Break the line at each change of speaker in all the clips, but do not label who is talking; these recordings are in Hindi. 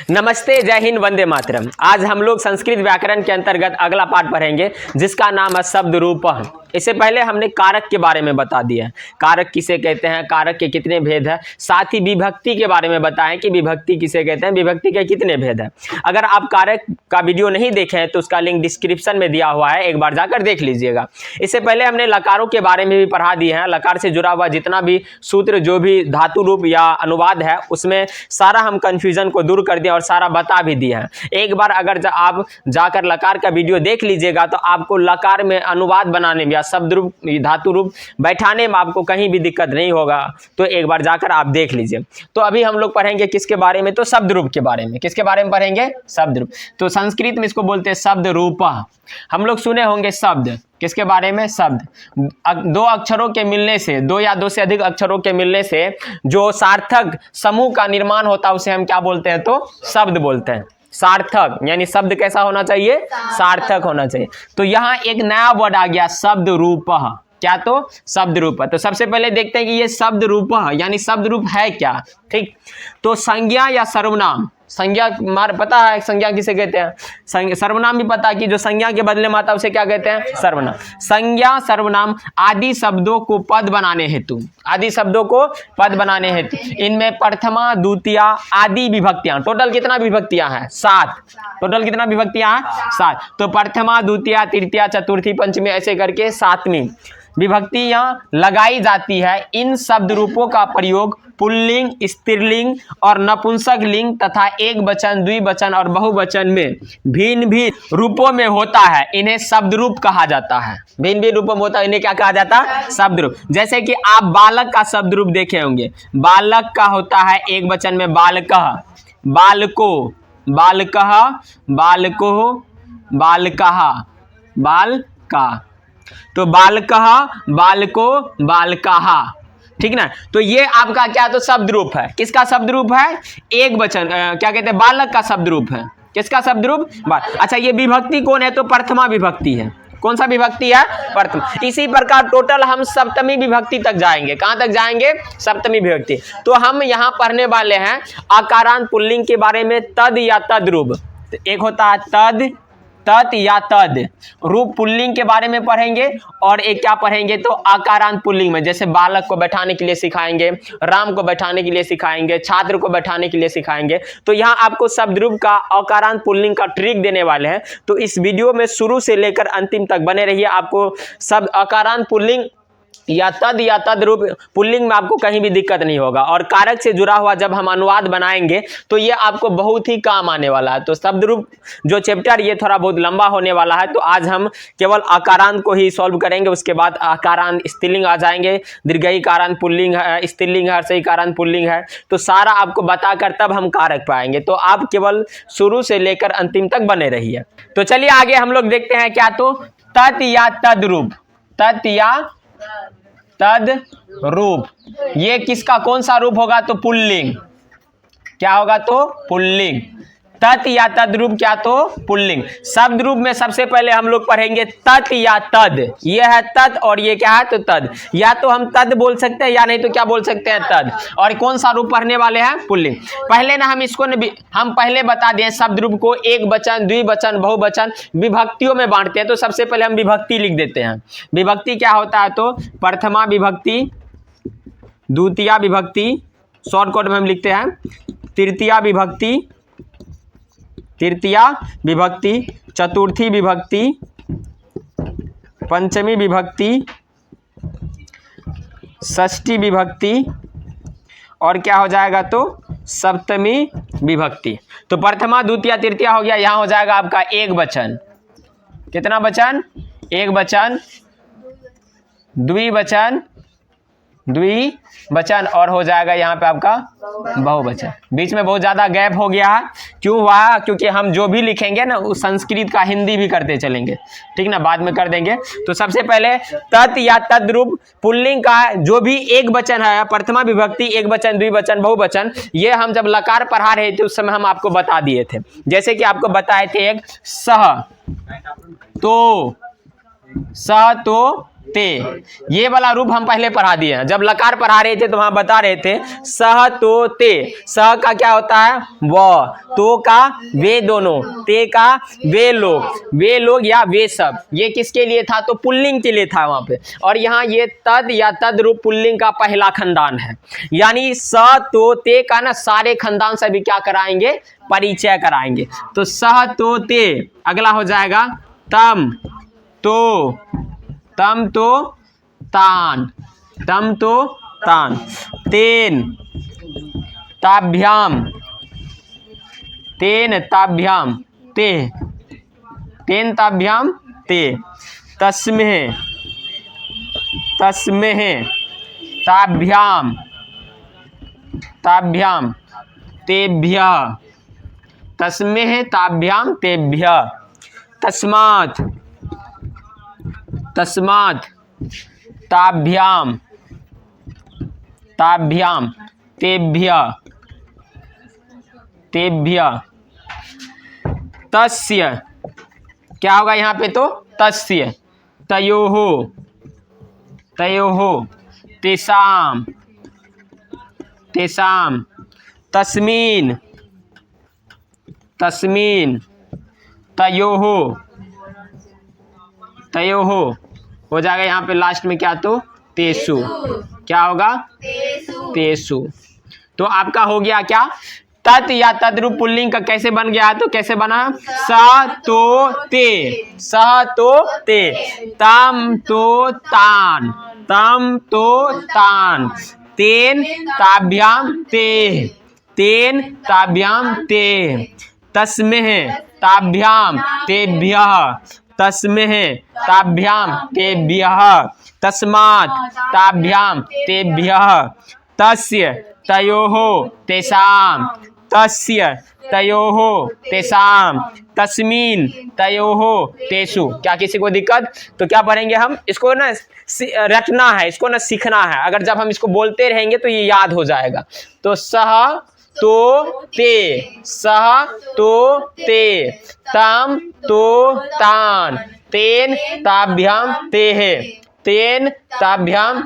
नमस्ते, जय हिंद, वंदे मातरम। आज हम लोग संस्कृत व्याकरण के अंतर्गत अगला पाठ पढ़ेंगे जिसका नाम है शब्द रूपः। इससे पहले हमने कारक के बारे में बता दिया, कारक किसे कहते हैं, कारक के कितने भेद हैं, साथ ही विभक्ति के बारे में बताएं कि विभक्ति किसे कहते हैं, विभक्ति के कितने भेद हैं। अगर आप कारक का वीडियो नहीं देखे हैं तो उसका लिंक डिस्क्रिप्शन में दिया हुआ है, एक बार जाकर देख लीजिएगा। इससे पहले हमने लकारों के बारे में भी पढ़ा दिए हैं। लकार से जुड़ा हुआ जितना भी सूत्र, जो भी धातु रूप या अनुवाद है, उसमें सारा हम कंफ्यूजन को दूर कर दिया और सारा बता भी दिया है। एक बार अगर आप जाकर लकार का वीडियो देख लीजिएगा तो आपको लकार में अनुवाद बनाने में या शब्द रूप, धातु रूप बैठाने में आपको कहीं भी दिक्कत नहीं होगा। तो एक बार जाकर आप देख लीजिए। तो अभी हम लोग पढ़ेंगे किसके बारे में, तो शब्द रूप के बारे में। किसके बारे में पढ़ेंगे? शब्द रूप। तो संस्कृत में इसको बोलते हैं शब्द रूपः। हम लोग सुने होंगे शब्द, किसके बारे में? शब्द। दो अक्षरों के मिलने से, दो या दो से अधिक अक्षरों के मिलने से जो सार्थक समूह का निर्माण होता है उसे हम क्या बोलते हैं? तो शब्द बोलते हैं। सार्थक यानी शब्द कैसा होना चाहिए? सार्थक होना चाहिए। तो यहाँ एक नया वर्ड आ गया, शब्द रूपः। क्या? तो शब्द रूप। तो सबसे पहले देखते हैं कि ये शब्द रूप यानी शब्द रूप है क्या। ठीक, तो संज्ञा या सर्वनाम। संज्ञा पता है संज्ञा किसे कहते हैं, सर्वनाम भी पता है कि जो संज्ञा के बदले में आता है उसे क्या कहते हैं? सर्वनाम। संज्ञा, सर्वनाम आदि शब्दों को पद बनाने हेतु, आदि शब्दों को पद बनाने हेतु इनमें प्रथमा, द्वितीया आदि विभक्तियां, टोटल कितना विभक्तियां हैं? 7। टोटल कितना विभक्तियां हैं? 7। तो प्रथमा, द्वितीया, तृतीया, चतुर्थी, पंचमी ऐसे करके 7वीं विभक्तियां लगाई जाती है। इन शब्द रूपों का प्रयोग पुल्लिंग, स्त्रीलिंग और नपुंसक लिंग तथा एक वचन, द्विवचन और बहुवचन में भिन्न भिन्न रूपों में होता है। इन्हें शब्द रूप कहा जाता है। भिन्न भिन्न रूपों में होता है, इन्हें क्या कहा जाता है? शब्द रूप। जैसे कि आप बालक का शब्द रूप देखे होंगे। बालक का होता है एक वचन में बालकः, बालको, बालकः, बालको, बालकः, बालका। तो बालकः, बालको, बालकाः। ठीक ना। तो ये आपका क्या? तो शब्द रूप है। किसका शब्द रूप है? एक वचन, क्या कहते हैं? बालक का शब्द रूप है। किसका शब्द रूप? अच्छा, ये विभक्ति कौन है? तो प्रथमा विभक्ति है। कौन सा विभक्ति है? प्रथमा। इसी प्रकार टोटल हम सप्तमी विभक्ति तक जाएंगे। कहां तक जाएंगे? सप्तमी विभक्ति। तो हम यहां पढ़ने वाले हैं आकारांत पुल्लिंग के बारे में, तद या तद्रूप। एक होता है तद, तत् या तद। रूप पुल्लिंग के बारे में पढ़ेंगे और एक क्या पढ़ेंगे? तो आकारांत पुल्लिंग में, जैसे बालक को बैठाने के लिए सिखाएंगे, राम को बैठाने के लिए सिखाएंगे, छात्र को बैठाने के लिए सिखाएंगे। तो यहाँ आपको शब्द रूप का आकारांत पुल्लिंग का ट्रिक देने वाले हैं। तो इस वीडियो में शुरू से लेकर अंतिम तक बने रहिए। आपको शब्द आकारांत पुल्लिंग या तद रूप पुल्लिंग में आपको कहीं भी दिक्कत नहीं होगा। और कारक से जुड़ा हुआ जब हम अनुवाद बनाएंगे तो ये आपको बहुत ही काम आने वाला है। तो शब्द रूप जो चैप्टर ये थोड़ा बहुत लंबा होने वाला है, तो आज हम केवल आकारांत को ही सॉल्व करेंगे। उसके बाद आकारांत स्त्रीलिंग आ जाएंगे, दीर्घई कारांत पुल्लिंग है, स्त्रीलिंग है, हर्षई कारांत पुल्लिंग है। तो सारा आपको बताकर तब हम कारक पाएंगे। तो आप केवल शुरू से लेकर अंतिम तक बने रहिए। तो चलिए आगे हम लोग देखते हैं क्या, तो तत् या तद्रूप। तत् या तद रूप, ये किसका कौन सा रूप होगा? तो पुल्लिंग। क्या होगा? तो पुल्लिंग। तत् या तद रूप क्या? तो पुल्लिंग। शब्द रूप में सबसे पहले हम लोग पढ़ेंगे तत् या तद। ये है तत् और ये क्या है? तो तद। या तो हम तद बोल सकते हैं या नहीं तो क्या बोल सकते हैं? तद। और कौन सा रूप पढ़ने वाले हैं? पुल्लिंग। पहले ना हम इसको हम पहले बता दें, शब्द रूप को एक वचन, द्विवचन, बहुवचन विभक्तियों में बांटते हैं। तो सबसे पहले हम विभक्ति लिख देते हैं। विभक्ति क्या होता है? तो प्रथमा विभक्ति, द्वितीया विभक्ति, शॉर्टकट में हम लिखते हैं तृतीया विभक्ति, तृतीया विभक्ति, चतुर्थी विभक्ति, पंचमी विभक्ति, षष्ठी विभक्ति और क्या हो जाएगा? तो सप्तमी विभक्ति। तो प्रथमा, द्वितीया, तृतीया हो गया। यहां हो जाएगा आपका एक वचन। कितना वचन? एक वचन, द्विवचन, द्विवचन और हो जाएगा यहाँ पे आपका बहुवचन। बीच में बहुत ज्यादा गैप हो गया है। क्यों हुआ? क्योंकि हम जो भी लिखेंगे ना उस संस्कृत का हिंदी भी करते चलेंगे। ठीक ना, बाद में कर देंगे। तो सबसे पहले तत् या तद्रूप पुल्लिंग का जो भी एक वचन है, प्रथमा विभक्ति, एक वचन, द्विवचन, बहुवचन, ये हम जब लकार पढ़ा रहे थे उस समय हम आपको बता दिए थे। जैसे कि आपको बताए थे एक सह, तो, स, तो, ते, ये वाला रूप हम पहले पढ़ा दिए हैं। जब लकार पढ़ा रहे थे तो वहां बता रहे थे सह तो ते, सह का क्या होता है वह, तो का वे दोनों, ते का वे लोग या वे सब। ये किसके लिए था तो पुल्लिंग के लिए था वहां पे। और यहाँ ये तद या तद रूप पुल्लिंग का पहला खानदान है। यानी स तो ते का ना सारे खानदान से भी क्या कराएंगे परिचय कराएंगे। तो सह तो ते, अगला हो जाएगा तम तो तान, तम तो तान, तेन ताभ्याम ते, तेन ताभ्याम ते, तस्में ताभ्याम तेभ्यः, तस्में ताभ्याम तेभ्यः, तस्मात् ताभ्याम तेभ्यः, तस्य, क्या होगा यहाँ पे तो तस्य, तयोः तेषाम तस्मिन् तयोः हो जाएगा यहाँ पे लास्ट में क्या तो तेसु, क्या होगा तेसु। तो आपका हो गया क्या तत् या तद्रूप पुल्लिंग का कैसे बन गया, तो कैसे बना स तो ते, तम तो तान, तेन ताभ्याम ते, तस्में ताभ्याम तेभ्यः, तस्मात् ताभ्याम तेभ्यः, तस्य तयोः तेषाम, तस्मिन् तयोः तेषु। क्या किसी को दिक्कत, तो क्या पढ़ेंगे हम इसको ना रटना है, इसको ना सीखना है। अगर जब हम इसको बोलते रहेंगे तो ये याद हो जाएगा। तो सह तो ते, तम तो तान, तेन ताभ्याम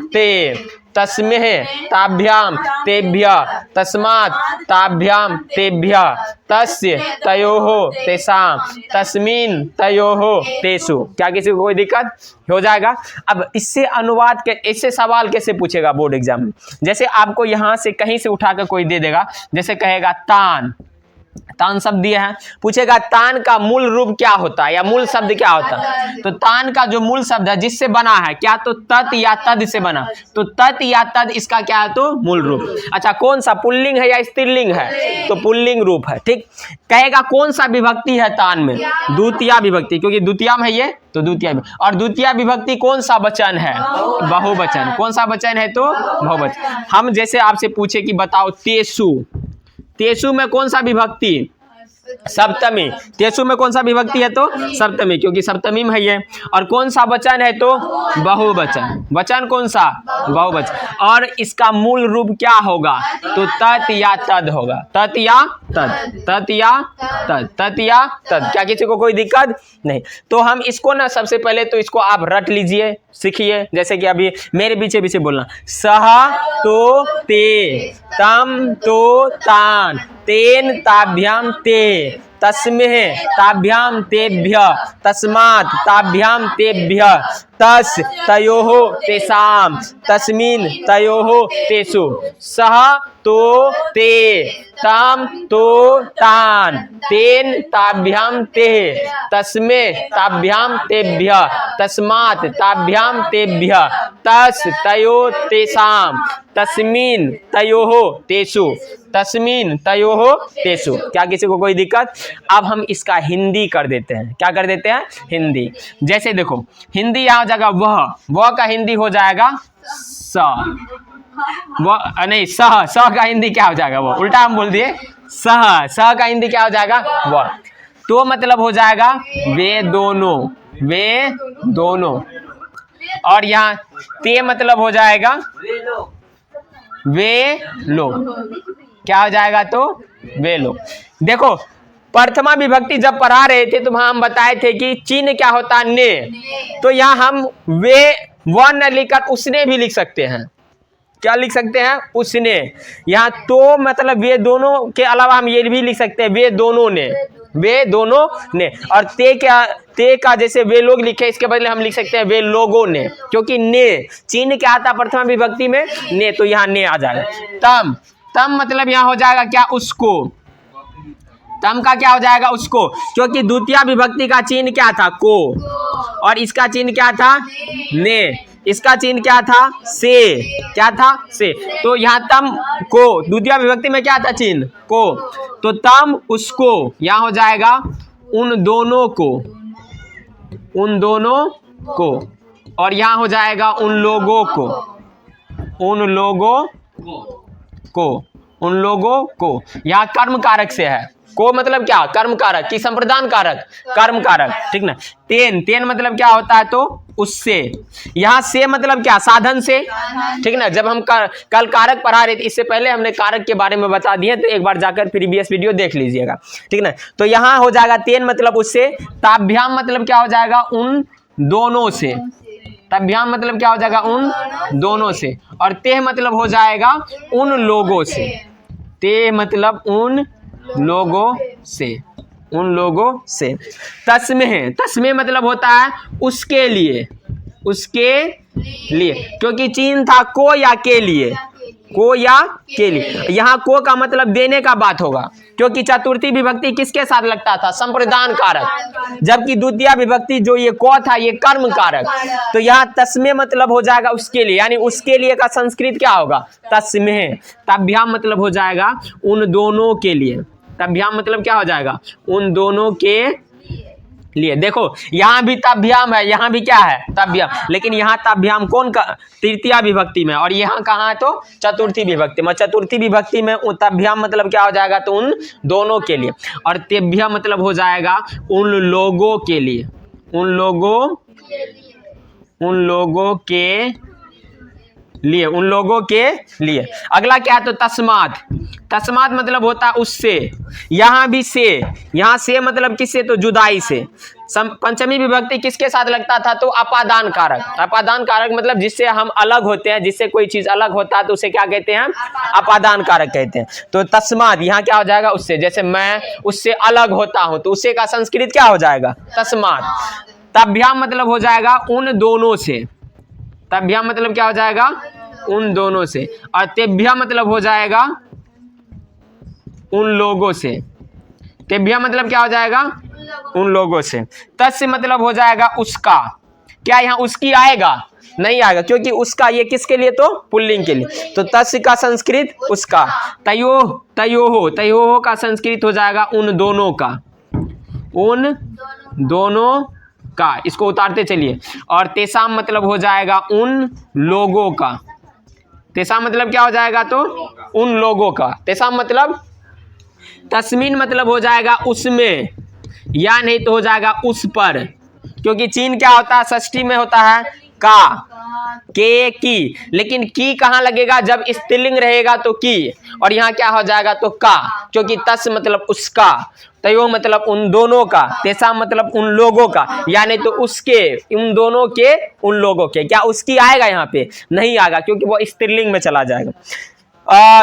ते, तस्में ताभ्याम तेभ्यः, तस्मात् ताभ्याम तेभ्यः, तस्य तयोः तेषाम, तस्मिन् तयोः तेषु। क्या किसी को कोई दिक्कत हो जाएगा। अब इससे अनुवाद के इससे सवाल कैसे पूछेगा बोर्ड एग्जाम में, जैसे आपको यहाँ से कहीं से उठाकर कोई दे देगा, जैसे कहेगा तान शब्द दिया है, पूछेगा तान का मूल रूप क्या होता है या मूल शब्द क्या होता है। तो तान का जो मूल शब्द है जिससे बना है क्या तो तत् या तद से बना, तो तत् या तद इसका क्या है तो मूल रूप। अच्छा कौन सा पुल्लिंग है या स्त्रीलिंग है, तो पुल्लिंग रूप है। ठीक, कहेगा कौन सा विभक्ति है तान में, द्वितीया विभक्ति, क्योंकि द्वितीया में है ये तो द्वितीया। और द्वितीया विभक्ति कौन सा वचन है, बहुवचन। कौन सा वचन है तो बहुवचन। हम जैसे आपसे पूछे कि बताओ तेसु में कौन सा विभक्ति, सप्तमी। तेसु में कौन सा विभक्ति है तो सप्तमी, क्योंकि सप्तमी में है ये। और कौन सा वचन है तो बहुवचन। वचन कौन सा बहुवचन। और इसका मूल रूप क्या होगा तो तत् या तद होगा, तत् या तद। क्या किसी को कोई दिक्कत नहीं। तो हम इसको ना सबसे पहले तो इसको आप रट लीजिए, सीखिए। जैसे कि अभी मेरे पीछे बोलना, सह तो ते, तम तो तान, तेन ताभ्याम ते, तस्में ताभ्याम तेभ्यः, तस्मात् ताभ्याम तेभ्यः, तस् तयोः तेषाम, तस्मिन् तयोः तेषु, सह तो ते, तम तो तान, तेन ताभ्याम ते, तस्में ताभ्याम तेभ्यः, तस्मात् ताभ्याम तेभ्यः, तस् तयोः तेषाम, तस्मिन् तयोः तेषु, तस्मिन् तयोः तेषु। क्या किसी को कोई दिक्कत। अब हम इसका हिंदी कर देते हैं। क्या कर देते हैं हिंदी। जैसे देखो हिंदी यहाँ जगह वह का हिंदी हो जाएगा स, वह नहीं सह का हिंदी क्या हो जाएगा वो, उल्टा हम बोल दिए सह का हिंदी क्या हो जाएगा वह। तो मतलब हो जाएगा वे दोनों। और यहाँ ते मतलब हो जाएगा वे लोग। क्या हो जाएगा तो वे लोग। देखो प्रथमा विभक्ति जब पढ़ा रहे थे तो वहां हम बताए थे कि चिन्ह क्या होता है ने, तो यहाँ हम वे वह न लिखकर उसने भी लिख सकते हैं। क्या लिख सकते हैं? उसने। यहाँ तो मतलब वे दोनों के अलावा हम ये भी लिख सकते हैं वे दोनों ने, वे दोनों ने। और ते का जैसे वे लोग लिखे, इसके बदले हम लिख सकते हैं वे लोगों ने, क्योंकि ने चिन्ह क्या आता है प्रथमा विभक्ति में? ने, तो यहाँ ने आ जाएगा। तम, तम मतलब यहाँ हो जाएगा क्या? उसको। तम का क्या हो जाएगा? उसको, क्योंकि द्वितीय विभक्ति का चिन्ह क्या था? को, और इसका चिन्ह क्या था? ने। इसका चिन्ह क्या था? से। क्या था? से। तो यहाँ तम को, द्वितीय विभक्ति में क्या था चिन्ह? को, तो तम उसको, यहाँ हो जाएगा उन दोनों को, उन दोनों को, और यहाँ हो जाएगा उन लोगों को, उन लोगों को, उन लोगों को। यहाँ कर्म कारक से है। को मतलब क्या? कर्म कारक की संप्रदान कारक, कर्म कारक, ठीक ना। तेन, तेन मतलब क्या होता है? तो उससे। यहाँ से मतलब क्या? साधन से, ठीक ना। जब हम कल कारक पढ़ा रहे थे, इससे पहले हमने कारक के बारे में बता दिए, तो एक बार जाकर प्रीवियस वीडियो देख लीजिएगा, ठीक ना। तो यहाँ हो जाएगा तेन मतलब उससे। ताभ्याम मतलब क्या हो जाएगा? उन दोनों से। ताभ्याम मतलब क्या हो जाएगा? उन दोनों से। और तेह मतलब हो जाएगा उन लोगों से। तेह मतलब उन लोगों से, उन लोगों से। तस्में, तस्में मतलब होता है उसके लिए, उसके लिए, क्योंकि चिन्ह था को या के लिए, को या के लिए। यहाँ को का मतलब देने का बात होगा, क्योंकि चतुर्थी विभक्ति किसके साथ लगता था? संप्रदान कारक, जबकि द्वितीय विभक्ति जो ये को था ये कर्म कारक। तो यहाँ तस्मे मतलब हो जाएगा उसके लिए, यानी उसके लिए का संस्कृत क्या होगा? तस्मे। तभ्याम मतलब हो जाएगा उन दोनों के लिए। तभ्याम मतलब क्या हो जाएगा? उन दोनों के लिए। देखो यहाँ भी तभ्याम है, यहाँ भी क्या है? तभ्याम, लेकिन यहाँ तभ्याम कौन का? तृतीया विभक्ति में, और यहाँ कहाँ है? तो चतुर्थी विभक्ति में। चतुर्थी विभक्ति में तभ्याम मतलब क्या हो जाएगा? तो उन दोनों के लिए। और तेभ्य मतलब हो जाएगा उन लोगों के लिए, उन लोगों, उन लोगों के लिए, उन लोगों के लिए। अगला क्या है? तो तस्मात। तस्मात मतलब होता है उससे। यहाँ भी से, यहाँ से मतलब किससे? तो जुदाई से। पंचमी विभक्ति किसके साथ लगता था? तो अपादान कारक। अपादान कारक मतलब जिससे हम अलग होते हैं, जिससे कोई चीज अलग होता है तो उसे क्या कहते हैं? अपादान कारक कहते हैं। तो तस्मात यहाँ क्या हो जाएगा? उससे। जैसे मैं उससे अलग होता हूं, तो उससे का संस्कृत क्या हो जाएगा? तस्मात। तभ्याम मतलब हो जाएगा उन दोनों से। तभ्या मतलब क्या हो जाएगा? उन दोनों से। और तेभ्या मतलब हो जाएगा उन लोगों से। तेभ्या मतलब क्या हो जाएगा? उन लोगों से। तस्य मतलब हो जाएगा उसका। क्या यहाँ उसकी आएगा? नहीं आएगा, क्योंकि उसका ये किसके लिए? तो पुल्लिंग के लिए। तो तस्य का संस्कृत उसका। तयो, तयोहो, तयोहो का संस्कृत हो जाएगा उन दोनों का, उन दोनों का। इसको उतारते चलिए। और तेसाम मतलब हो जाएगा उन लोगों का। तेसाम मतलब क्या हो जाएगा? तो उन लोगों का। तेसाम मतलब। तस्मीन मतलब हो जाएगा उसमें, या नहीं तो हो जाएगा उस पर, क्योंकि चिन्ह क्या होता है? षष्ठी में होता है का, के, की। लेकिन की कहाँ लगेगा? जब स्त्रीलिंग रहेगा तो की, और यहाँ क्या हो जाएगा? तो का, क्योंकि तस मतलब उसका, तयो मतलब उन दोनों का, तेसा मतलब उन लोगों का, यानी तो उसके, उन दोनों के, उन लोगों के। क्या उसकी आएगा? यहाँ पे नहीं आएगा, क्योंकि वो स्त्रीलिंग में चला जाएगा।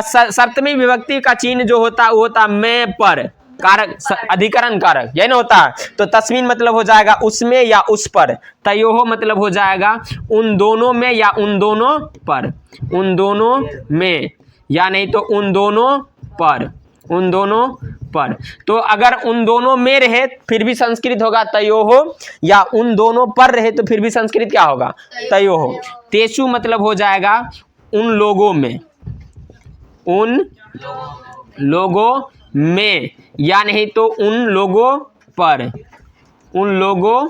सप्तमी विभक्ति का चिन्ह जो होता है वो होता है मैं पर, कारक, अधिकरण कारक, यही ना होता है। तो तस्मीन मतलब हो जाएगा उसमें या उस पर। तयोहो मतलब हो जाएगा उन दोनों में या उन दोनों पर, उन दोनों में, या नहीं तो उन दोनों पर, उन दोनों पर। तो अगर उन दोनों में रहे फिर भी संस्कृत होगा तयोहो, या उन दोनों पर रहे तो फिर भी संस्कृत क्या होगा? तयोहो। तेसु मतलब हो जाएगा उन लोगों में, उन लोगों में, या नहीं तो उन लोगों पर, उन लोगों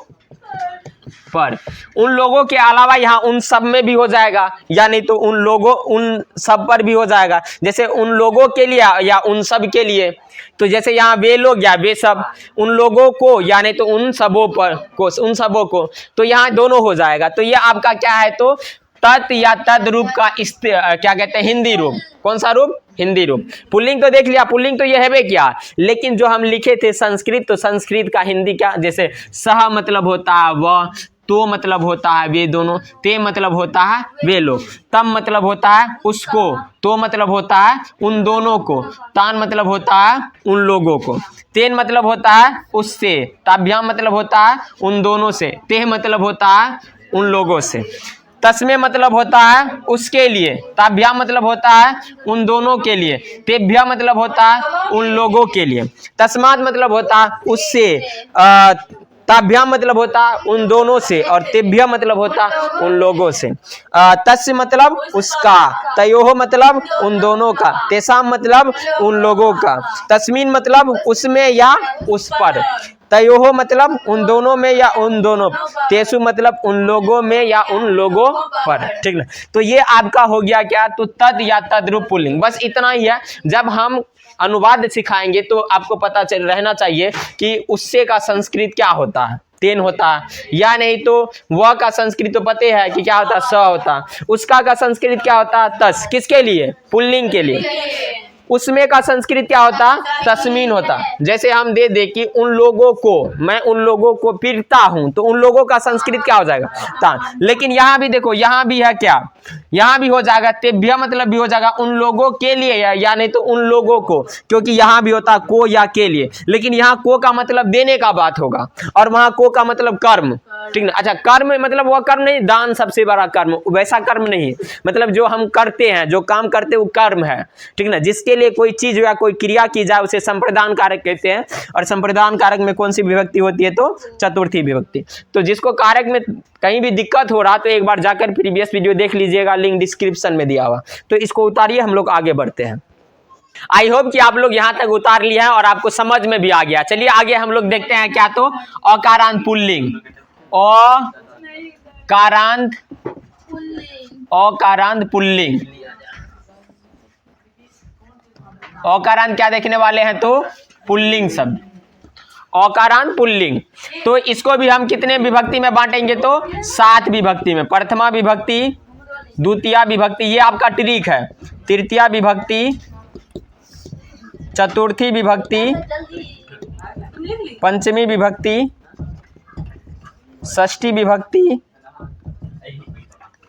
पर। उन लोगों के अलावा यहाँ उन सब में भी हो जाएगा, या नहीं तो उन लोगों, उन सब पर भी हो जाएगा। जैसे उन लोगों के लिए या उन सब के लिए। तो जैसे यहाँ वे लोग या वे सब, उन लोगों को या नहीं तो उन सबों पर को, उन सबों को। तो यहाँ दोनों हो जाएगा। तो ये आपका क्या है? तो तत् या तद रूप का क्या कहते हैं? हिंदी रूप। कौन सा रूप? हिंदी रूप। पुल्लिंग तो देख लिया, पुल्लिंग तो ये है क्या, लेकिन जो हम लिखे थे संस्कृत, तो संस्कृत का हिंदी क्या? जैसे सह मतलब होता है वह, तो मतलब होता है वे दोनों, ते मतलब होता है वे लोग, तम मतलब होता है उसको, तो मतलब होता है उन दोनों को, तान मतलब होता है उन लोगों को, तेन मतलब होता है उससे, ताभ्याम मतलब होता है उन दोनों से, तेह मतलब होता है उन लोगों से, तस्मे मतलब होता है उसके लिए, ताभ्या मतलब होता है उन दोनों के लिए, तेभ्या मतलब होता है उन लोगों के लिए, तस्मात मतलब होता है उससे, ताभ्या मतलब होता है उन दोनों से, और तेभ्या मतलब होता है उन लोगों से। तस्य मतलब उसका, तयोह मतलब उन दोनों का, तेसाम मतलब उन लोगों का, तस्मीन मतलब उसमें या उस पर, तयोह मतलब उन दोनों में या उन दोनों, तेसु मतलब उन लोगों में या उन लोगों पर। ठीक ना, तो ये आपका हो गया क्या, तो तद या तद्रूप पुल्लिंग, बस इतना ही है। जब हम अनुवाद सिखाएंगे तो आपको पता चल रहना चाहिए कि उससे का संस्कृत क्या होता है, तेन होता है, या नहीं तो वह का संस्कृत तो पते है कि क्या होता है, स होता है, उसका का संस्कृत क्या होता है, तस, किसके लिए, पुल्लिंग के लिए, उसमें का संस्कृत क्या होता, तस्मीन होता। जैसे हम दे दे कि उन लोगों को, मैं उन लोगों को पीटता हूं, तो उन लोगों का संस्कृत क्या हो जाएगा, तान। लेकिन यहां भी देखो, यहां भी है क्या, यहां भी हो जाएगा तेभ्य मतलब भी हो जाएगा उन लोगों के लिए, या नहीं तो उन लोगों को, क्योंकि यहां भी होता को या के लिए, लेकिन यहां को का मतलब देने का बात होगा, और वहां को का मतलब कर्म। ठीक ना, अच्छा कर्म मतलब वह कर्म नहीं, दान सबसे बड़ा कर्म, वैसा कर्म नहीं, मतलब जो हम करते हैं, जो काम करते हैं वो कर्म है। ठीक ना, जिसके लिए कोई चीज या कोई क्रिया की जाए उसे संप्रदान कारक कहते हैं, और संप्रदान कारक में कौन सी विभक्ति होती है, तो चतुर्थी विभक्ति। तो जिसको कारक में कहीं भी दिक्कत हो रहा तो एक बार जाकर प्रीवियस वीडियो देख लीजिएगा, लिंक डिस्क्रिप्शन में दिया हुआ, तो इसको उतारिए, हम लोग आगे बढ़ते हैं। आई होप कि आप लोग यहां तक उतार लिया है और आपको समझ में भी आ गया। चलिए आगे हम लोग देखते हैं क्या, तो अकारांत पुल्लिंग, अकारांत पुल्लिंग, अकारांत क्या देखने वाले हैं, तो पुल्लिंग शब्द, अकारांत पुल्लिंग। तो इसको भी हम कितने विभक्ति में बांटेंगे, तो 7 विभक्ति में, प्रथमा विभक्ति, द्वितीय विभक्ति, ये आपका ट्रिक है, तृतीया विभक्ति, चतुर्थी विभक्ति, पंचमी विभक्ति, षष्ठी विभक्ति,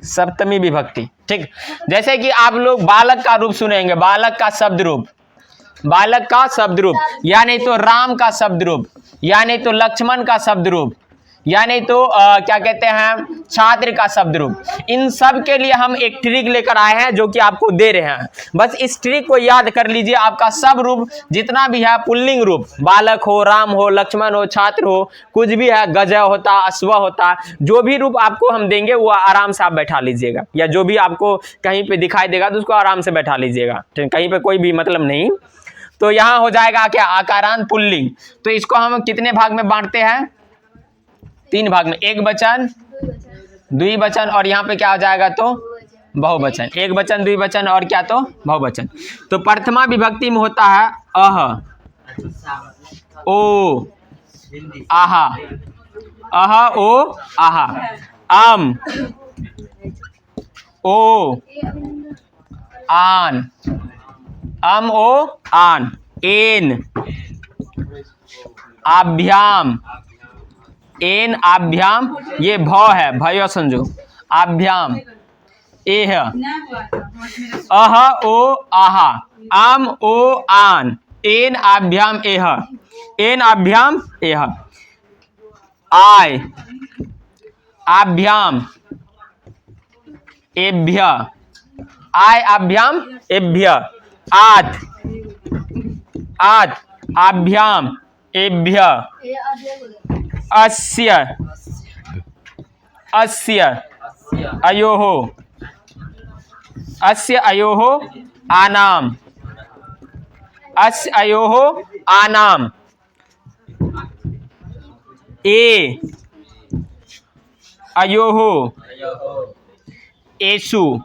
सप्तमी विभक्ति। ठीक, जैसे कि आप लोग बालक का रूप सुनेंगे, बालक का शब्द रूप, बालक का शब्द रूप, या नहीं तो राम का शब्द रूप, या नहीं तो लक्ष्मण का शब्द रूप, या नहीं तो क्या कहते हैं, छात्र का शब्द रूप। इन सब के लिए हम एक ट्रिक लेकर आए हैं जो कि आपको दे रहे हैं, बस इस ट्रिक को याद कर लीजिए। आपका सब रूप जितना भी है, पुल्लिंग रूप, बालक हो, राम हो, लक्ष्मण हो, छात्र हो, कुछ भी है, गज होता, अश्व होता, जो भी रूप आपको हम देंगे वो आराम से आप बैठा लीजिएगा, या जो भी आपको कहीं पे दिखाई देगा तो उसको आराम से बैठा लीजिएगा, कहीं पे कोई भी मतलब नहीं। तो यहां हो जाएगा क्या, आकारांत पुल्लिंग। तो इसको हम कितने भाग में बांटते हैं, 3 भाग में, एक वचन, द्विवचन, और यहाँ पे क्या हो जाएगा, तो बहुवचन, एक वचन, द्विवचन और क्या, तो बहुवचन। तो प्रथमा विभक्ति में होता है अह, ओ, आहा, अह, ओ, आहा, आम, ओ, आन, अम, ओ, आन, एन, आभ्याम, एन, आभ्याम, ये भव है, भयो संजो, आभ्याम, एह, अह, ओ, आहा, आम, ओ, आन, एन, आभ्याम, एह, एन, आभ्याम, एह, आय, आभ्याम, एभ्य, आय, आभ्याम, एभ्य, आत, आत, आभ्याम, एभ्य, अस्य, अस्य, अयोः, अस्य, अयोः, आनाम, अस्य, अयोः, आनाम, ए, अयोः, एषु,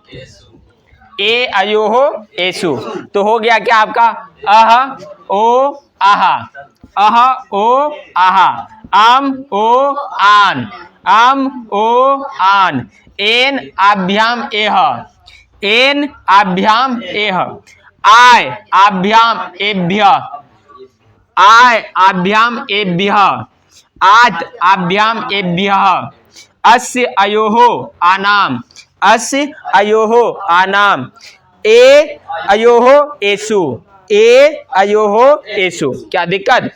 ए, अयोः, एषु। तो हो गया क्या आपका, अह, ओ, आहा, अह, ओ, आहा, आम, ओ, आन, आम, ओ, आन, एन, आभ्याम, एह, एन, आभ्याम, एह, आय, आभ्याम, एभ्य, आय, आभ्याम, एभ्य, आत, आभ्याम, एभ्य, अस्य अयोहो आनाम, अस्य अयोहो आनाम, ए अयोहो एसु, ए अयोहो एसु। क्या दिक्कत?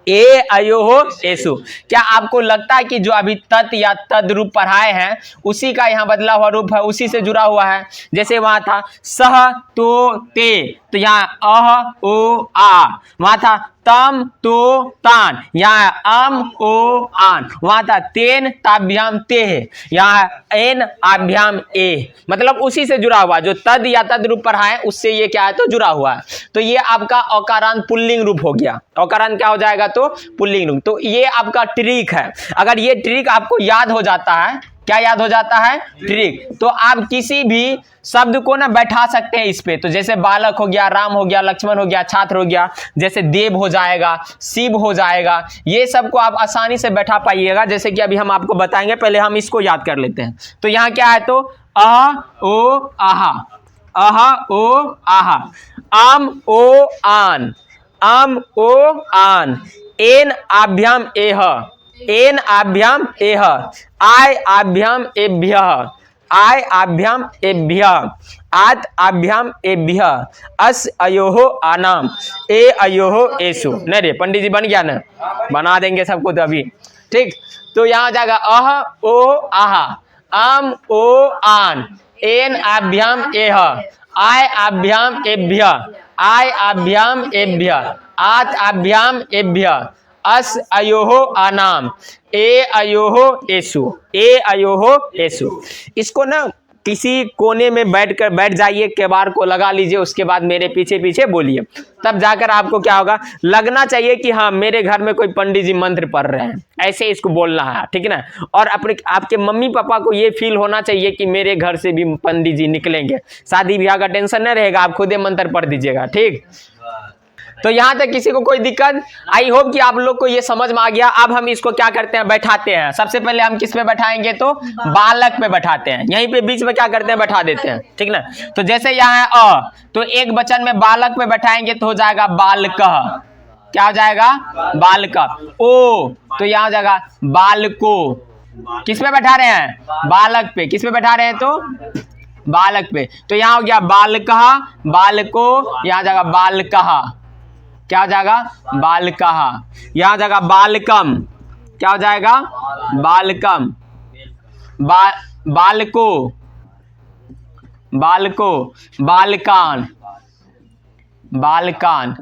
ए अयोहो एसु। क्या आपको लगता है कि जो अभी तत् या तद रूप पढ़ाए हैं उसी का यहाँ बदला हुआ रूप है, उसी से जुड़ा हुआ है? जैसे वहां था सह तो ते, तो यहाँ अह ओ आ, वहां था तम तो तान, यहाँ अम ओ आन, वहां था तेन ताभ्याम ते, यहाँ एन आभ्याम ए, मतलब उसी से जुड़ा हुआ। जो तद या तद रूप पढ़ाए उससे ये क्या है तो जुड़ा हुआ है। तो ये आपका औकारांत पुल्लिंग रूप हो गया। औकारांत क्या हो जाएगा तो पुल्लिंग रूप। तो ये आपका ट्रिक है। अगर ये ट्रिक आपको याद हो जाता है, क्या याद हो जाता है? ट्रिक। तो आप किसी भी शब्द को ना बैठा सकते हैं इस पे। तो जैसे बालक हो गया, राम हो गया, लक्ष्मण हो गया, छात्र हो गया, जैसे देव हो जाएगा, शिव हो जाएगा, ये सब को आप आसानी से बैठा पाइएगा। जैसे कि अभी हम आपको बताएंगे, पहले हम इसको याद कर लेते हैं। तो यहाँ क्या है तो अह ओ आहा, अह ओ आहा, आम ओ आन, आम ओ आन, एन आभ्याम एह, एन आभ्याम एह, आय आभ्याम एभ्य, आय आभ्याम एभ्य, आत आभ्याम एभ्य, अस अयोहो आनाम, ए अयोहो एसु। नहीं रे पंडित जी बन गया ना, बना देंगे सबको तो अभी। ठीक, तो यहाँ जाएगा अह ओ आहा, आम ओ आन, एन आभ्याम एह, आय आभ्याम एभ्य, आय आभ्याम एभ्य, आत आभ्याम एभ्य, अस अयोहो आनाम, ए अयोहो एसु, ए अयोहो एसु। इसको ना किसी कोने में बैठ जाइए, केबाड़ को लगा लीजिए, उसके बाद मेरे पीछे पीछे बोलिए, तब जाकर आपको क्या होगा, लगना चाहिए कि हाँ मेरे घर में कोई पंडित जी मंत्र पढ़ रहे हैं। ऐसे इसको बोलना है, ठीक है ना। और अपने आपके मम्मी पापा को ये फील होना चाहिए कि मेरे घर से भी पंडित जी निकलेंगे। शादी ब्याह का टेंशन नहीं रहेगा, आप खुद ही मंत्र पढ़ दीजिएगा। ठीक, तो यहां तक किसी को कोई दिक्कत? आई होप कि आप लोग को ये समझ में आ गया। अब हम इसको क्या करते हैं, बैठाते हैं। सबसे पहले हम किस पे बैठाएंगे तो बालक पे बैठाते हैं। यहीं पे बीच में क्या करते हैं, बैठा देते हैं, ठीक ना। तो जैसे यहाँ है अ, तो एक वचन में बालक पे बैठाएंगे तो हो जाएगा बालकः। क्या हो जाएगा? बालकः। ओ, तो यहाँ हो जाएगा बालको। किस पे बैठा रहे हैं? बालक पे। किस पे बैठा रहे हैं तो बालक पे। तो यहाँ हो गया बालकः, बालको, यहाँ जाएगा बालकः। क्या हो जाएगा? बालकः। यहाँ जाएगा बालकम। क्या हो जाएगा? बालकम। बालको, बालको, बालकान, बालकान।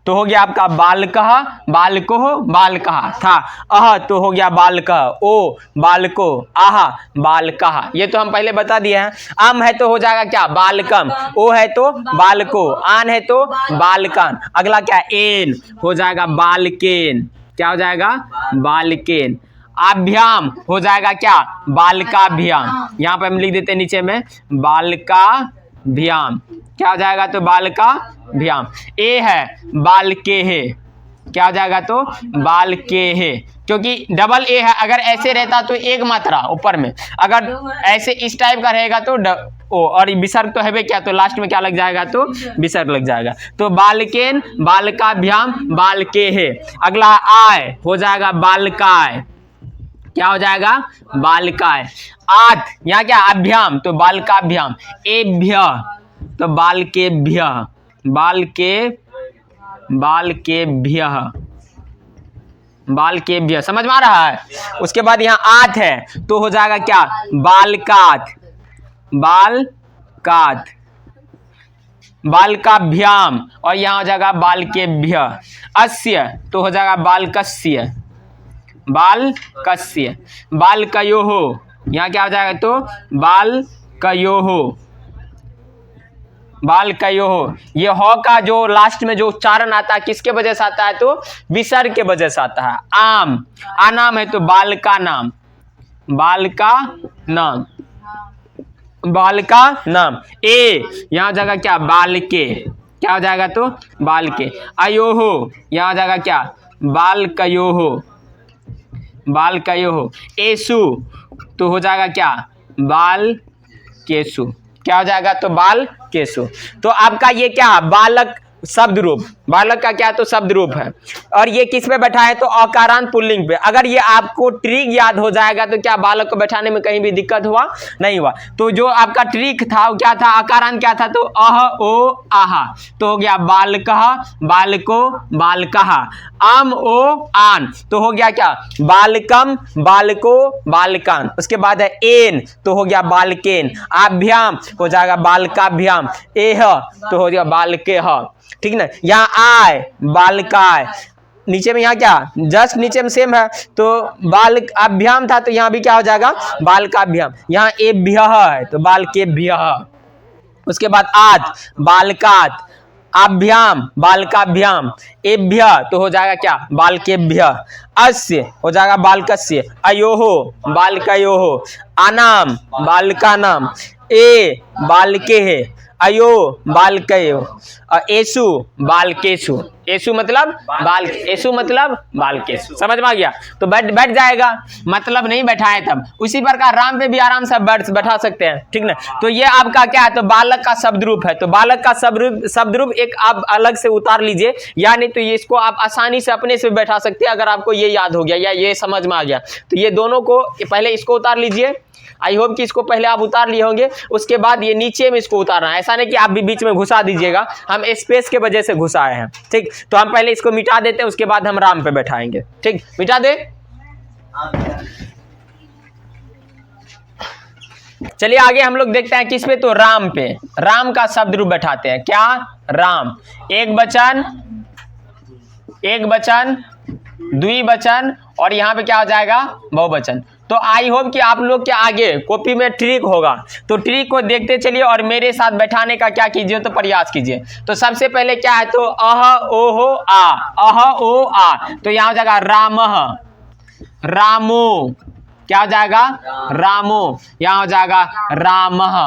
तो हो गया आपका बालकः, बालको, बालकः था। अह तो हो गया बालकः, ओ बालको, आहा बालकः। ये तो हम पहले बता दिए हैं। आम है तो हो जाएगा क्या? बालकम। ओ है तो बालको। आन है तो बालकान। अगला क्या? एन हो जाएगा बालकेन। क्या हो जाएगा? बालकेन। आभ्याम हो जाएगा क्या? बालकाभ्याम। यहाँ पे हम लिख देते हैं नीचे में बालकाभ्याम। क्या हो जाएगा तो बालकाभ्याम। ए है बालकेह। क्या हो जाएगा तो बालकेह, क्योंकि डबल ए है। अगर ऐसे रहता तो एक मात्रा ऊपर में, अगर ऐसे इस टाइप का रहेगा तो ओ, और विसर्ग तो है भी क्या, तो लास्ट में क्या लग जाएगा तो विसर्ग लग जाएगा। तो बालकेन, बालकाभ्याम, बालकेह। अगला आय हो जाएगा बालकाय। क्या हो जाएगा? बालकाय। आत यहाँ क्या? अभ्याम, तो बालकाभ्याम। एभ्य तो बालकेभ्य, बालकेभ्य, बालकेभ्य। समझ में आ रहा है? उसके बाद यहाँ आत है तो हो जाएगा क्या? बालकात, बालकात, बालकाभ्याम। और यहाँ हो जाएगा बालकेभ्य। अस्य तो हो जाएगा बालकस्य, बालकस्य। बालकयोः, यहाँ क्या हो जाएगा तो बालकयोः, बालकयोः। ये ह का जो लास्ट में जो उच्चारण आता है किसके वजह से आता है तो विसर्ग के वजह से आता है। आम, आनाम है तो बालका नाम, बालका नाम, बालका नाम। ए यहाँ हो जाएगा क्या? बालके। क्या हो जाएगा तो बालके। अयोः यहाँ हो जाएगा क्या? बालकयोः, बालकयोः। एसु तो हो जाएगा क्या? बालकेसु। क्या हो जाएगा तो बालकेसु। तो आपका ये क्या? बालक शब्द रूप, बालक का क्या तो शब्द रूप है। और ये किस पे बैठा है तो अकारांत पुल्लिंग पे। अगर ये आपको ट्रिक याद हो जाएगा तो क्या बालक को बैठाने में कहीं भी दिक्कत हुआ नहीं हुआ। तो जो आपका ट्रिक था वो क्या था, अकारांत क्या था तो अह ओ आहा, तो हो गया बालकः बालको बालकः, आम ओ आन, तो हो गया क्या बालकम बालको बालकान। उसके बाद है एन, तो हो गया बालकेन, आभ्याम हो जाएगा बालकाभ्याम, एह तो हो गया बालकेह, ठीक ना। यहाँ आय बालकाय, नीचे में यहाँ क्या जस्ट नीचे में सेम है, तो बाल अभ्याम था तो यहाँ भी क्या हो जाएगा बालकाभ्याम। यहाँ एभ्यः है तो बालकेभ्यः। उसके बाद आत बालकात, आभ्याम बालकाभ्याम, एभ्य तो हो जाएगा क्या बालकेभ्य, अस्य हो जाएगा बालकस्य, अयोहो बालकयोहो, आनाम बालकानाम, ए बालके है, अयो बालकयो, एसु बालकेशु, एसु मतलब बाल, एसु मतलब बालकेशु, समझ में आ गया। तो बैठ जाएगा, मतलब नहीं बैठाए तब। उसी प्रकार राम पे भी आराम से बैठा सकते हैं, ठीक ना। तो ये आपका क्या है तो बालक का शब्द रूप है। तो बालक का शब्द रूप एक आप अलग से उतार लीजिए, या नहीं तो ये इसको आप आसानी से अपने से बैठा सकते हैं अगर आपको ये याद हो गया या ये समझ में आ गया। तो ये दोनों को पहले इसको उतार लीजिए, आई होप कि इसको पहले आप उतार लिए होंगे, उसके बाद ये नीचे में इसको उतारना है। ऐसा नहीं कि आप भी बीच में घुसा दीजिएगा, हम स्पेस के वजह से घुसाए हैं, ठीक। तो हम पहले इसको मिटा देते हैं, उसके बाद हम राम पे बैठाएंगे, ठीक। मिटा दे, चलिए आगे हम लोग देखते हैं किस पे तो राम पे। राम का शब्द रूप बैठाते हैं, क्या राम, एक वचन द्विवचन और यहाँ पे क्या हो जाएगा बहुवचन। तो आई होप कि आप लोग के आगे कॉपी में ट्रिक होगा, तो ट्रिक को देखते चलिए और मेरे साथ बैठाने का क्या कीजिए तो प्रयास कीजिए। तो सबसे पहले क्या है तो अह ओहो आ, अह ओ आ, तो यहाँ हो जाएगा रामः रामो, क्या हो जाएगा रामो, यहाँ हो जाएगा रामः,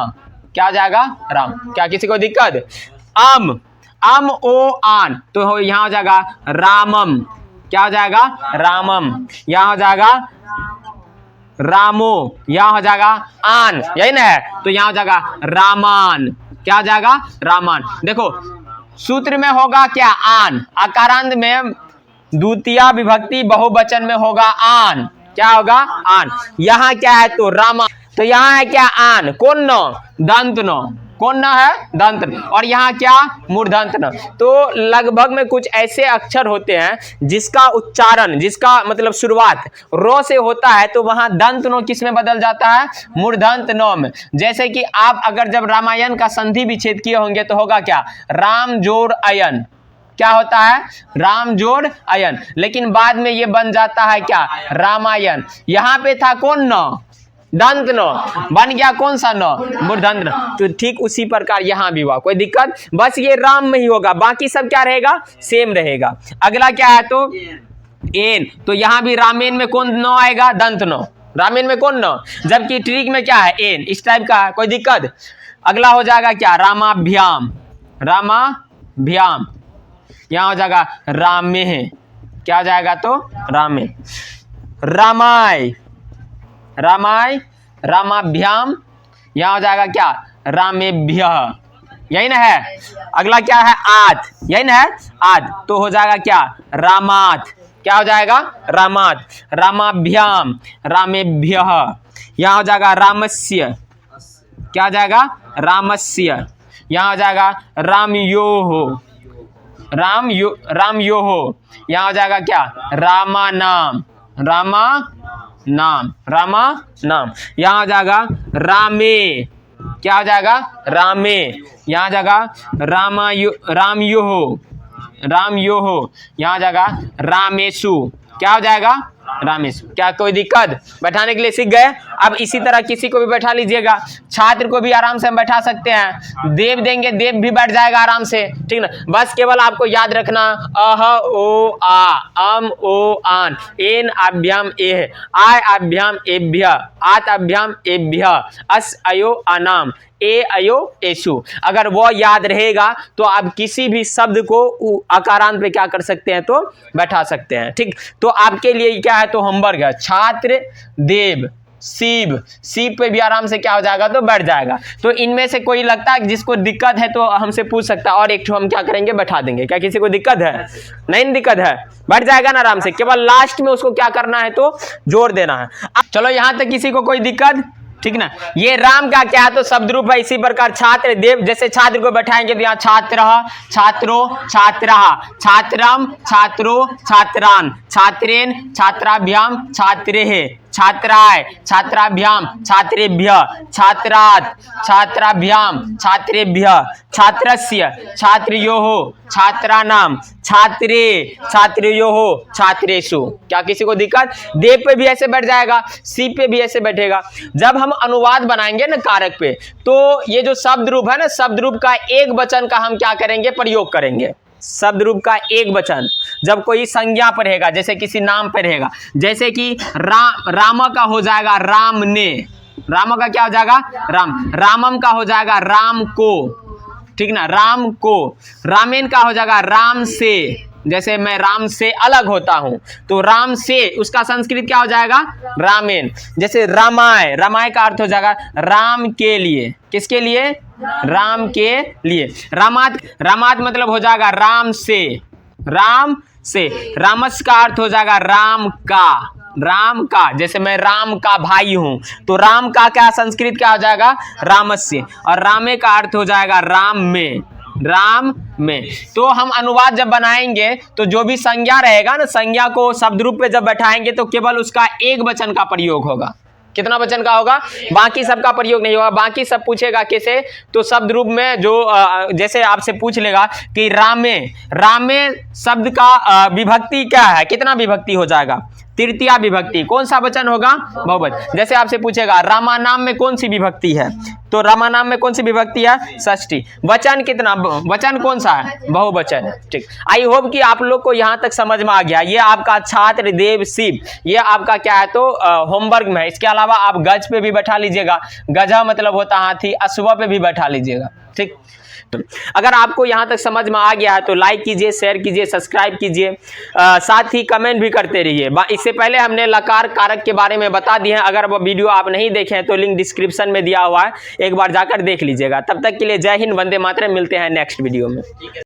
क्या हो जाएगा राम। क्या किसी को दिक्कत, अम ओ आन, तो यहाँ हो जाएगा रामम, क्या हो जाएगा रामम, यहाँ हो जाएगा रामो, यहाँ हो जाएगा आन, यही ना है, तो यहाँ हो जाएगा रामान, क्या हो जाएगा रामान। देखो सूत्र में होगा क्या आन, आकारांत में द्वितीय विभक्ति बहुवचन में होगा आन, क्या होगा आन। यहाँ क्या है तो रामा, तो यहाँ है क्या आन, कौन न दंत न, कौन न है दंत न, और यहाँ क्या मूर्धन्त न। तो लगभग में कुछ ऐसे अक्षर होते हैं जिसका उच्चारण, जिसका मतलब शुरुआत रो से होता है, तो वहां दंत नो किस में बदल जाता है मूर्धन्त नो में। जैसे कि आप अगर जब रामायण का संधि विच्छेद किए होंगे तो होगा क्या राम जोड़ अयन, क्या होता है राम जोड़ अयन, लेकिन बाद में ये बन जाता है क्या रामायण। यहाँ पे था कौन न दंत न, बन गया कौन सा न मूर्धन्त न। तो ठीक उसी प्रकार यहाँ भी हुआ, कोई दिक्कत, बस ये राम में ही होगा, बाकी सब क्या रहेगा सेम रहेगा। अगला क्या है तो एन, तो यहाँ भी रामेन में कौन न आएगा दंत न, रामेन में कौन न, जबकि ट्रिक में क्या है एन, इस टाइप का है, कोई दिक्कत। अगला हो जाएगा क्या रामाभ्याम, रामाभ्याम, यहाँ हो जाएगा रामे है, क्या हो जाएगा तो रामे, रामाय रामाय रामाभ्याम, यहाँ हो जाएगा क्या रामेभ्य, यही ना है। अगला क्या है आद, यही ना है आद, तो हो जाएगा क्या रामात, क्या हो जाएगा रामात, रामाभ्याम रामेभ्य, यहाँ हो जाएगा रामस्य, क्या हो जाएगा रामस्य, यहाँ हो जाएगा रामयोहो, रामयोहो, यहाँ हो जाएगा क्या रामा नाम, रामा नाम, रामा नाम, यहाँ हो जाएगा रामे, क्या हो जाएगा रामे, यहाँ हो जाएगा रामयोहो, रामयोहो, यहाँ जाएगा रामेशु, क्या हो जाएगा रामेशु। क्या कोई दिक्कत, बैठाने के लिए सीख गए। अब इसी तरह किसी को भी बैठा लीजिएगा, छात्र को भी आराम से हम बैठा सकते हैं, देव देंगे देव भी बैठ जाएगा आराम से, ठीक ना। बस केवल आपको याद रखना अह ओ आ, अम ओ आन, एन आभ्याम एह, आय आभ्याम एभ्य, आत आभ्याम एभ्य, अस अयो अनाम, ए अयो एसु। अगर वो याद रहेगा तो आप किसी भी शब्द को आकारांत पे क्या कर सकते हैं तो बैठा सकते हैं, ठीक। तो आपके लिए क्या है तो होमवर्क है, छात्र देव शिव, शिव पे भी आराम से क्या हो जाएगा, तो बैठ जाएगा। तो इनमें से कोई लगता है जिसको दिक्कत है तो हमसे पूछ सकता है, और एक हम क्या करेंगे, बैठा देंगे। क्या किसी को दिक्कत है? नहीं दिक्कत है, बैठ जाएगा ना आराम से। केवल लास्ट में उसको क्या करना है, तो जोड़ देना है। चलो यहां तक किसी को कोई दिक्कत, ठीक ना। ये राम का क्या है, तो शब्द रूप है। इसी प्रकार छात्र देव, जैसे छात्र को बैठाएंगे तो यहाँ छात्र, छात्रो, छात्रा, छात्रम, छात्रो, छात्रान, छात्रेन, छात्राभ्याम, छात्रेः, छात्राय, छात्राभ्याम, छात्रेभ्य, छात्रात्, छात्राभ्याम, छात्रेभ्य, छात्रस्य, छात्रयोः, छात्राणाम, छात्रे, छात्रयोः, छात्रेषु। क्या किसी को दिक्कत? देव पे भी ऐसे बैठ जाएगा, सी पे भी ऐसे बैठेगा। जब हम अनुवाद बनाएंगे ना कारक पे, तो ये जो शब्द रूप है ना, शब्द रूप का एक वचन का हम क्या करेंगे, प्रयोग करेंगे। शब्द रूप का एक वचन जब कोई संज्ञा पर रहेगा, जैसे किसी नाम पर रहेगा, जैसे कि राम का हो जाएगा राम ने, राम का क्या हो जाएगा, राम, रामम का हो जाएगा राम को, ठीक ना, राम को। रामेन का हो जाएगा राम से, जैसे मैं राम से अलग होता हूं, तो राम से उसका संस्कृत क्या हो जाएगा, रामेन। जैसे रामाय, रामाय का अर्थ हो जाएगा राम के लिए। किसके लिए? राम के लिए। रामात, रामात मतलब हो जाएगा राम से, राम से। रामस का अर्थ हो जाएगा राम का, राम का। जैसे मैं राम का भाई हूं, तो राम का क्या संस्कृत क्या हो जाएगा, रामस्य। और रामे का अर्थ हो जाएगा राम में, राम में। तो हम अनुवाद जब बनाएंगे तो जो भी संज्ञा रहेगा ना, संज्ञा को शब्द रूप पे जब बैठाएंगे तो केवल उसका एक वचन का प्रयोग होगा। कितना वचन का होगा? बाकी सबका प्रयोग नहीं होगा। बाकी सब पूछेगा कैसे, तो शब्द रूप में जो जैसे आपसे पूछ लेगा कि रामे, रामे शब्द का विभक्ति क्या है, कितना विभक्ति हो जाएगा, तृतीया विभक्ति। कौन सा वचन होगा? बहुवचन। जैसे आपसे पूछेगा रामानाम में कौन सी विभक्ति है, तो रामानाम में कौन सी विभक्ति है, षष्ठी। वचन कितना, वचन कौन सा है, बहुवचन। ठीक, आई होप कि आप लोग को यहाँ तक समझ में आ गया। ये आपका छात्र देव शिव, ये आपका क्या है, तो होमवर्क में है। इसके अलावा आप गज पे भी बैठा लीजिएगा, गजा मतलब होता हाथी, अश्व पे भी बैठा लीजिएगा। ठीक, अगर आपको यहाँ तक समझ में आ गया है तो लाइक कीजिए, शेयर कीजिए, सब्सक्राइब कीजिए, साथ ही कमेंट भी करते रहिए। इससे पहले हमने लकार कारक के बारे में बता दिए हैं। अगर वो वीडियो आप नहीं देखे हैं तो लिंक डिस्क्रिप्शन में दिया हुआ है, एक बार जाकर देख लीजिएगा। तब तक के लिए जय हिंद, वंदे मातरम। मिलते हैं नेक्स्ट वीडियो में।